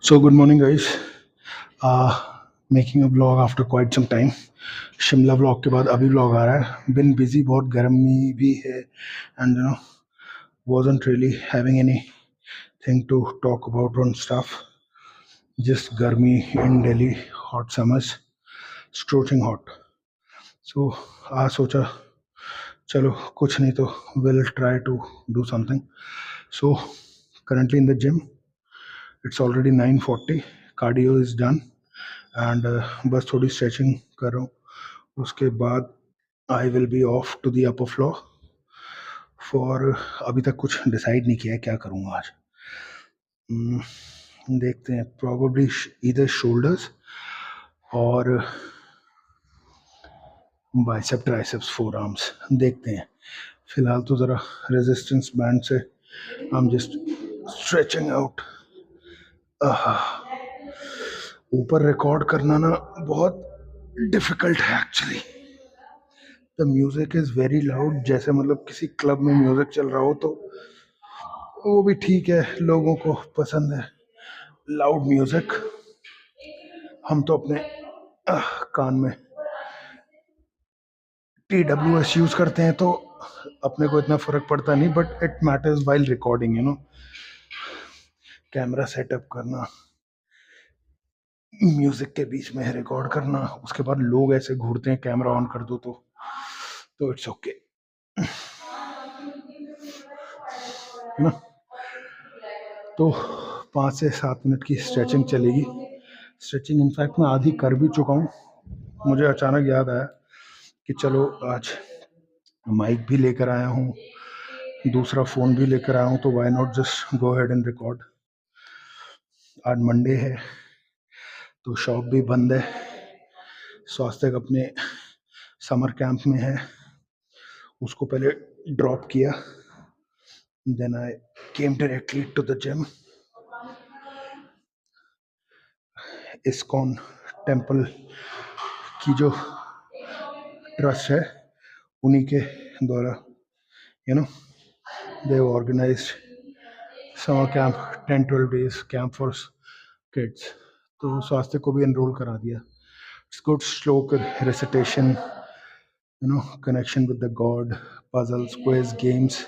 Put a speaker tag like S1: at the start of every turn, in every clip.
S1: So good morning, guys. Making a vlog after quite some time. Shimla vlog के बाद अभी vlog आ रहा है. बिन बिजी, बहुत गर्मी भी है and wasn't really having anything to talk about on stuff. Just गर्मी in Delhi, hot summers, scorching hot. So आज सोचा चलो कुछ नहीं तो we'll try to do something. So currently in the gym. It's already 9:40. Cardio is done. And बस थोड़ी stretching कर रहा हूँ. उसके बाद I will be off to the upper floor for. अभी तक कुछ डिसाइड नहीं किया है क्या करूँगा आज. देखते हैं. प्रॉबेबली इधर शोल्डर्स और बाइसेप ट्राइसेप्स फोर आर्म्स. देखते हैं. फिलहाल तो ज़रा रेजिस्टेंस बैंड से I am just stretching out. ऊपर रिकॉर्ड करना ना बहुत डिफिकल्ट है actually. The music is very loud. जैसे मतलब किसी क्लब में म्यूजिक चल रहा हो तो वो भी ठीक है, लोगों को पसंद है लाउड म्यूजिक. हम तो अपने कान में TWS यूज करते हैं तो अपने को इतना फर्क पड़ता नहीं. But it matters while recording, camera setup करना, म्यूजिक के बीच में रिकॉर्ड करना, उसके बाद लोग ऐसे घूरते हैं कैमरा ऑन कर दो तो इट्स ओके ना. तो 5 से 7 मिनट की स्ट्रेचिंग चलेगी. स्ट्रेचिंग इनफैक्ट मैं आधी कर भी चुका हूँ. मुझे अचानक याद आया कि चलो आज माइक भी लेकर आया हूँ, दूसरा फ़ोन भी लेकर आया हूँ, तो why not just go ahead and record. आज मंडे है तो शॉप भी बंद है. स्वास्थ्य अपने समर कैंप में है, उसको पहले ड्रॉप किया. Then I came directly to the gym. ISKCON temple की जो ट्रस्ट है उन्हीं के द्वारा they organized summer camp, 10-12 days camp for kids. तो स्वास्थ्य को भी एनरोल करा दिया. It's good श्लोक recitation, connection with the God, puzzles, quiz, games,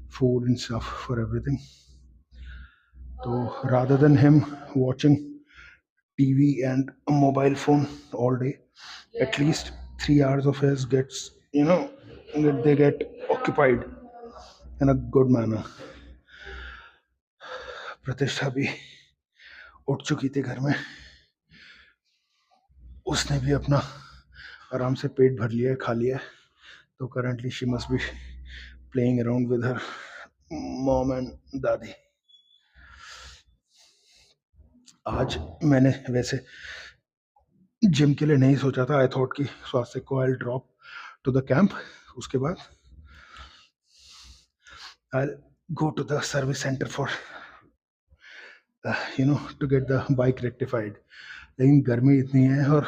S1: food and stuff for everything. So rather than him watching TV and a mobile phone all day, at least 3 hours of his gets, they get occupied in a good manner. प्रतिष्ठा भी उठ चुकी थी घर में. उसने भी अपना आराम से पेट भर लिया है, खा लिया है. तो currently she must be playing around with her mom and दादी. आज मैंने वैसे जिम के लिए नहीं सोचा था. आई थॉट कि स्वास्थ्य को I drop to the camp. उसके बाद I go to the service centre for to get the bike rectified. लेकिन गर्मी इतनी है और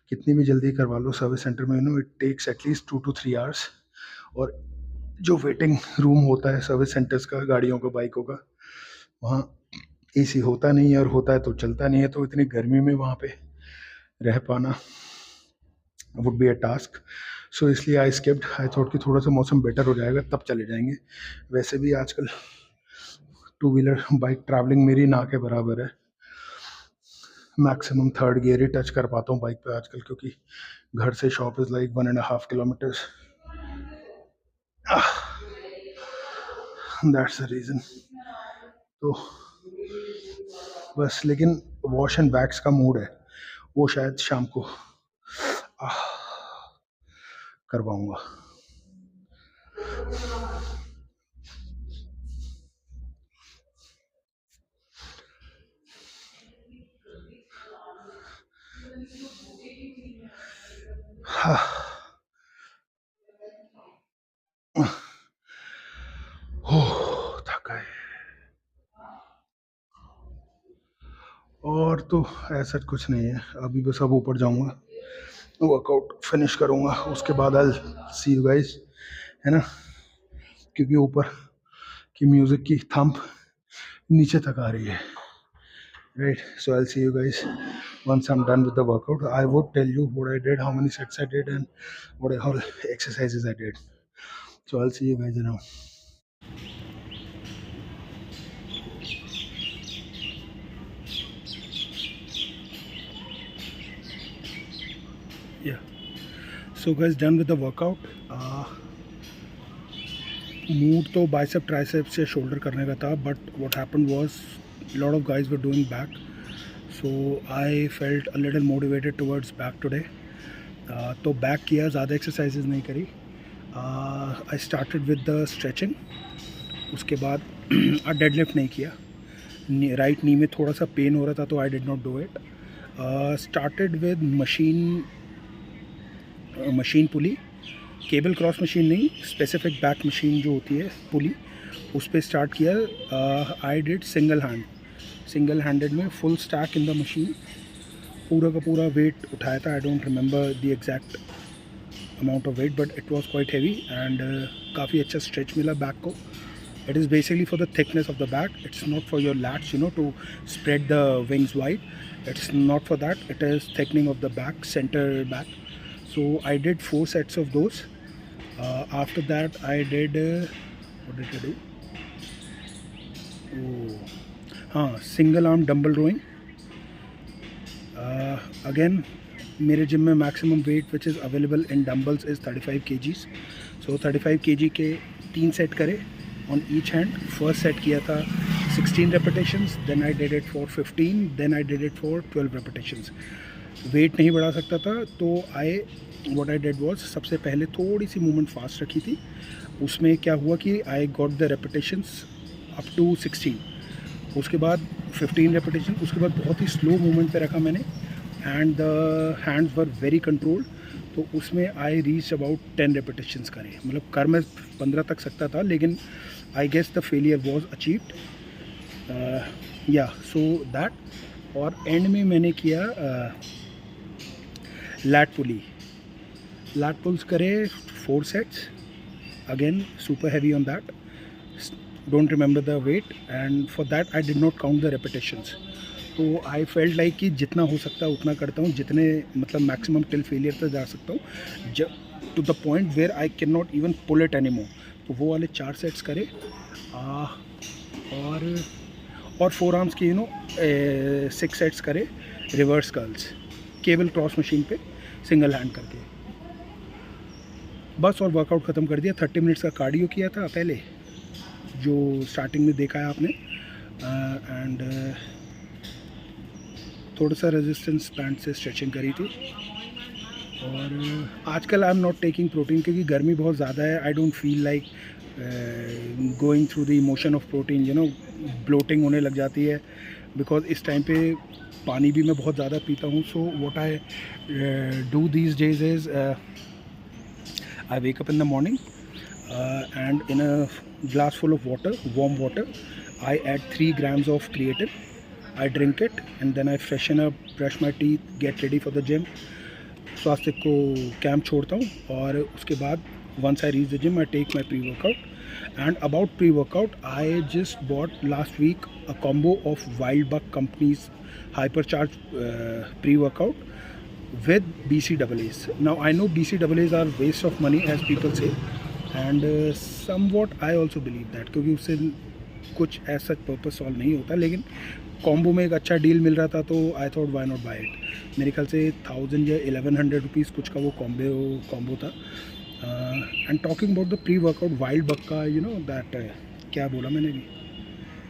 S1: कितनी भी जल्दी करवा लो सर्विस सेंटर में, it takes at least 2 to 3 hours. और जो वेटिंग रूम होता है सर्विस सेंटर्स का, गाड़ियों का, बाइकों का, वहाँ AC होता नहीं है, और होता है तो चलता नहीं है. तो इतनी गर्मी में वहाँ पे रह पाना वुड बी अ टास्क. सो इसलिए आई स्किप्ड. आई थॉट कि थोड़ा सा मौसम बेटर हो जाएगा तब चले जाएंगे. वैसे भी आजकल 2-wheeler बाइक ट्रैवलिंग मेरी ना के बराबर है. मैक्सिमम 3rd गियर ही टच कर पाता हूँ बाइक पे आजकल, क्योंकि घर से shop is like 1.5 kilometers. That's the reason. तो बस. लेकिन वॉश एंड वैक्स का मूड है, वो शायद शाम को करवाऊंगा. थका है. और तो ऐसा कुछ नहीं है. अभी बस अब ऊपर जाऊंगा, वर्कआउट फिनिश करूंगा, उसके बाद आई सी यू गाइस, है ना. क्योंकि ऊपर की म्यूजिक की थंप नीचे तक आ रही है. Right. So I'll see you guys once I'm done with the workout. I would tell you what I did, how many sets I did, and what all exercises I did. So I'll see you guys now. Yeah. So guys, done with the workout. Mood तो bicep tricep से shoulder करने का था, but what happened was lot of guys were doing back, so I felt a little motivated towards back today. तो back किया, ज़्यादा exercises नहीं करी. I started with the stretching. उसके बाद डेडलिफ्ट नहीं किया. राइट नी में थोड़ा सा पेन हो रहा था, तो I did not do it. Started with machine pulley. Cable cross machine नहीं, स्पेसिफिक बैक मशीन जो होती है पुली, उस पर स्टार्ट किया. आई डिड सिंगल हैंडेड में full stack in the machine. पूरा का पूरा वेट उठाया था. I don't remember the exact amount of weight, but it was quite heavy and काफ़ी अच्छा स्ट्रेच मिला बैक को. It is basically for the thickness of the back. It's not for your lats, to spread the wings wide. It's not for that. It is thickening of the back, center back. So I did 4 sets of those. After that, I did what did I do? Single arm dumbbell rowing. Again, मेरे gym में maximum weight which is available in dumbbells is 35 kgs. So 35 kg के 3 set करे on each hand. First set किया था 16 repetitions, then I did it for 15, then I did it for 12 repetitions. Wait नहीं बढ़ा सकता था, तो what I did was, सबसे पहले थोड़ी सी मूवमेंट फास्ट रखी थी. उसमें क्या हुआ कि I got the repetitions up to 16. उसके बाद 15 repetition. उसके बाद बहुत ही स्लो मूवमेंट पे रखा मैंने, and the hands were very controlled. तो उसमें आई रीच अबाउट 10 repetitions करे. मतलब कर मैं 15 तक सकता था, लेकिन I guess the failure was achieved. या सो दैट. और एंड में मैंने किया लैट पुल्स करे 4 sets. Again super heavy on that. Don't remember the weight, and for that I did not count the repetitions. तो आई फेल्ट लाइक कि जितना हो सकता है उतना करता हूँ, जितने मतलब मैक्सिमम टिल फेलियर तक जा सकता हूँ, to the point where I can not even pull it any more. तो वो वाले 4 सेट्स करे. और 4 आर्म्स की 6 सेट्स करे reverse curls cable cross machine पे सिंगल हैंड करके. बस और वर्कआउट ख़त्म कर दिया. 30 मिनट्स का कार्डियो किया था पहले, जो स्टार्टिंग में देखा है आपने, एंड थोड़ा सा रेजिस्टेंस बैंड से स्ट्रेचिंग करी थी. और आजकल I am not taking protein, क्योंकि गर्मी बहुत ज़्यादा है. I don't feel like going through the emotion of protein. Bloating होने लग जाती है, बिकॉज इस टाइम पे पानी भी मैं बहुत ज़्यादा पीता हूँ. So what I do these days is I wake up in the morning and in a glass full of water, warm water, I add 3 grams of creatine. I drink it and then I freshen up, brush my teeth, get ready for the gym. स्वास्थ्य को camp छोड़ता हूँ, और उसके बाद once I reach the gym I take my pre-workout. And about pre-workout, I just bought last week a combo of Wildbuck company's hypercharge pre-workout with BCAAs. Now I know BCAAs are waste of money, as people say, and somewhat I also believe that, क्योंकि उससे कुछ ऐसा purpose solve नहीं होता. लेकिन combo में एक अच्छा डील मिल रहा था, तो I thought why not buy it. मेरे ख्याल से 1000 या 1100 रुपीज़ कुछ का वो कॉम्बो था. And talking about the pre workout wild buck का, दैट क्या बोला मैंने भी,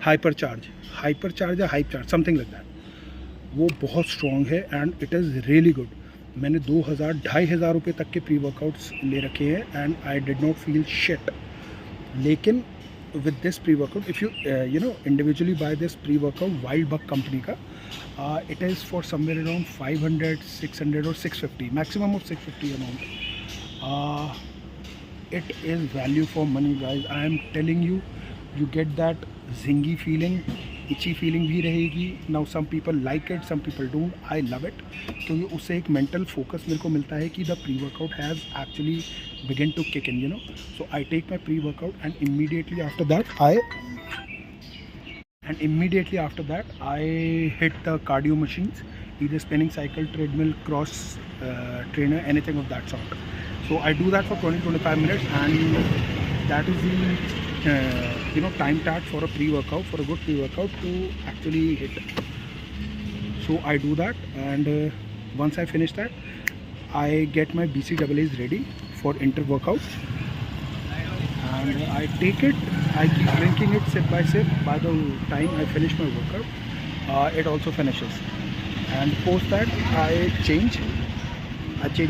S1: हाइपर चार्ज या hype charge, something like that. वो बहुत स्ट्रॉन्ग है and it is really good. मैंने 2,000-2,500 रुपये तक के प्री वर्कआउट्स ले रखे हैं and I did not feel shit. लेकिन with this pre workout, if you individually buy this pre workout wild buck company का, it is for somewhere around 500, 600 और 650, maximum of 650 amount. It is value for money guys. I am telling you, you get that zingy feeling, itchy feeling भी रहेगी. Now some people like it, some people don't. I love it, क्योंकि उससे एक mental focus मेरे को मिलता है कि the pre workout has actually begin to kick in. So I take my pre workout and immediately after that I and immediately after that I hit the cardio machines, either spinning cycle, treadmill, cross trainer, anything of that sort. So I do that for 20-25 minutes, and that is the time tag for a pre-workout, for a good pre-workout to actually hit. So I do that, and once I finish that, I get my BCAAs ready for inter-workouts, and I take it, I keep drinking it sip by sip. By the time I finish my workout, it also finishes. And post that, I change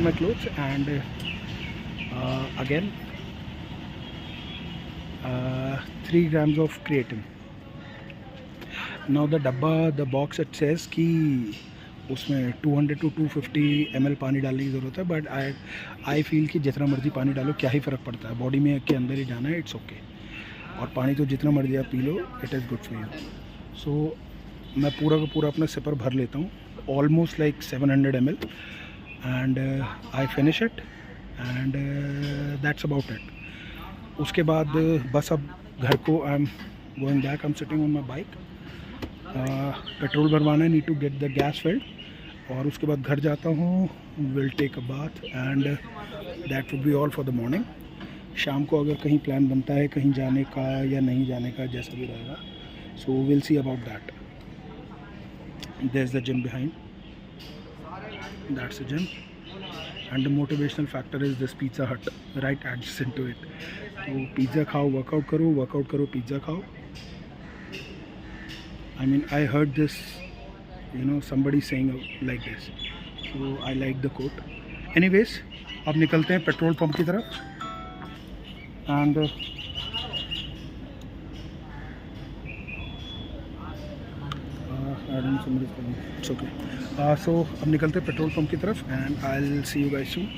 S1: my clothes, and again 3 grams of creatine. Now the box it says कि उसमें 200 to 250 ml पानी डालने की ज़रूरत है, but I feel कि जितना मर्जी पानी डालो क्या ही फ़र्क पड़ता है, बॉडी में के अंदर ही जाना है, इट्स ओके। और पानी तो जितना मर्जी आप पी लो, it is good for you. So मैं पूरा का पूरा अपना सिपर भर लेता हूँ, almost like 700 ml, and I finish it, and that's about it. उसके बाद बस अब घर को I am going back, I am sitting on my bike, petrol भरवाना है, need to get the gas filled, और उसके बाद घर जाता हूँ, will take a bath, and that would be all for the morning. शाम को अगर कहीं प्लान बनता है कहीं जाने का या नहीं जाने का, जैसा भी रहेगा, so will see about that. There is the gym behind, that's the gym, and the motivational factor is this Pizza Hut right adjacent to it. तो पिज़्ज़ा खाओ, वर्कआउट करो, पिज़्ज़ा खाओ। I mean, I heard this, somebody saying like this, so I like the quote. Anyways, अब निकलते हैं petrol pump की तरफ, and somebody's calling. It's okay. So अब निकलते हैं पेट्रोल पंप की तरफ, and I'll see you guys soon.